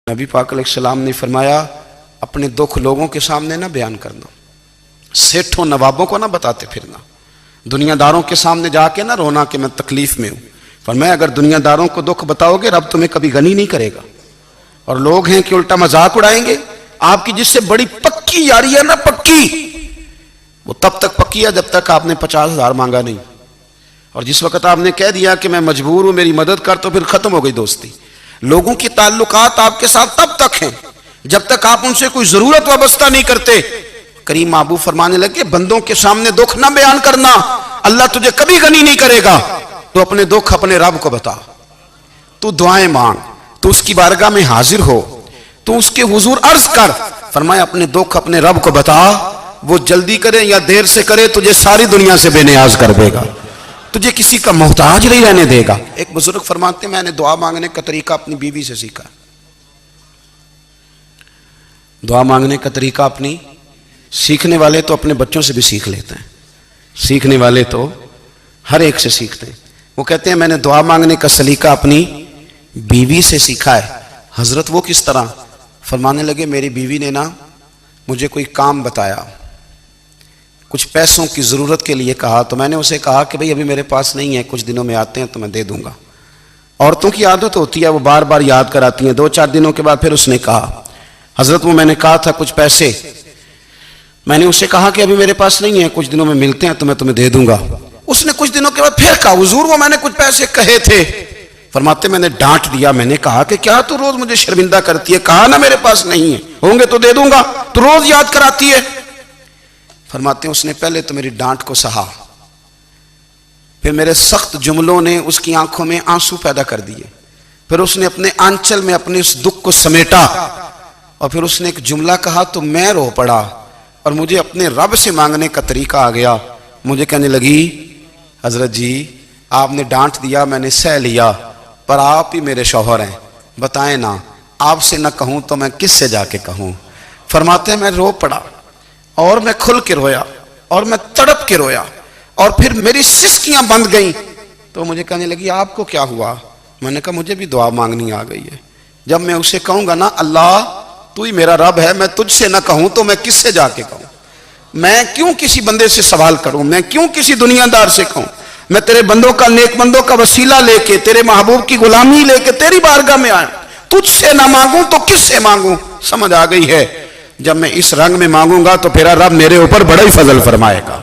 नबी पाक अलैहिस्सलाम ने फरमाया अपने दुख लोगों के सामने ना बयान करना, सेठों नवाबों को ना बताते फिरना, दुनियादारों के सामने जाके ना रोना कि मैं तकलीफ में हूं। फरमाया अगर दुनियादारों को दुख बताओगे रब तुम्हें कभी गनी नहीं करेगा। और लोग हैं कि उल्टा मजाक उड़ाएंगे। आपकी जिससे बड़ी पक्की यारी है ना, पक्की, वो तब तक पक्की है जब तक आपने 50,000 मांगा नहीं। और जिस वक्त आपने कह दिया कि मैं मजबूर हूं मेरी मदद कर, तो फिर खत्म हो गई दोस्ती। लोगों की ताल्लुकात आपके साथ तब तक हैं जब तक आप उनसे कोई जरूरत वाबस्ता नहीं करते। करीम महबूब फरमाने लगे बंदों के सामने दुख ना बयान करना, अल्लाह तुझे कभी गनी नहीं करेगा। तो अपने दुख अपने रब को बता, तू दुआएं मांग, तू उसकी बारगाह में हाजिर हो, तू उसके हुजूर अर्ज कर। फरमाया अपने दुख अपने रब को बता, वो जल्दी करे या देर से करे तुझे सारी दुनिया से बेनियाज कर देगा, तुझे किसी का मोहताज नहीं रहने देगा। एक बुजुर्ग फरमाते मैंने दुआ मांगने का तरीका अपनी बीवी से सीखा। दुआ मांगने का तरीका अपनी, सीखने वाले तो अपने बच्चों से भी सीख लेते हैं, सीखने वाले तो हर एक से सीखते हैं। वो कहते हैं मैंने दुआ मांगने का सलीका अपनी बीवी से सीखा है। हजरत वो किस तरह? फरमाने लगे मेरी बीवी ने ना मुझे कोई काम बताया, कुछ पैसों की ज़रूरत के लिए कहा, तो मैंने उसे कहा कि भाई अभी मेरे पास नहीं है, कुछ दिनों में आते हैं तो मैं दे दूंगा। औरतों की आदत होती है वो बार बार याद कराती हैं। 2-4 दिनों के बाद फिर उसने कहा हजरत वो मैंने कहा था कुछ पैसे, मैंने उससे कहा कि अभी मेरे पास नहीं है, कुछ दिनों में मिलते हैं तो मैं तुम्हें दे दूंगा। उसने कुछ दिनों के बाद फिर कहा हुजूर वो मैंने कुछ पैसे कहे थे। फरमाते मैंने डांट दिया, मैंने कहा कि क्या तू रोज मुझे शर्मिंदा करती है, कहा ना मेरे पास नहीं है, होंगे तो दे दूंगा, तू रोज याद कराती है। फरमाते उसने पहले तो मेरी डांट को सहा, फिर मेरे सख्त जुमलों ने उसकी आंखों में आंसू पैदा कर दिए, फिर उसने अपने आंचल में अपने उस दुख को समेटा और फिर उसने एक जुमला कहा तो मैं रो पड़ा और मुझे अपने रब से मांगने का तरीका आ गया। मुझे कहने लगी हजरत जी आपने डांट दिया मैंने सह लिया, पर आप ही मेरे शौहर हैं, बताएं ना आपसे ना कहूं तो मैं किससे जाके कहूं। फरमाते मैं रो पड़ा और मैं खुल के रोया और मैं तड़प के रोया और फिर मेरी सिसकियां बंद गईं। तो मुझे कहने लगी आपको क्या हुआ? मैंने कहा मुझे भी दुआ मांगनी आ गई है। जब मैं उसे कहूंगा ना अल्लाह तू ही मेरा रब है, मैं तुझसे ना कहूं तो मैं किससे जाके कहूं, मैं क्यों किसी बंदे से सवाल करूं, मैं क्यों किसी दुनियादार से कहूं, मैं तेरे बंदों का नेक बंदों का वसीला लेके तेरे महबूब की गुलामी लेके तेरी बारगाह में आया, तुझसे ना मांगूं तो किससे मांगूं। समझ आ गई है जब मैं इस रंग में मांगूंगा तो फिर रब मेरे ऊपर बड़ा ही फजल फरमाएगा।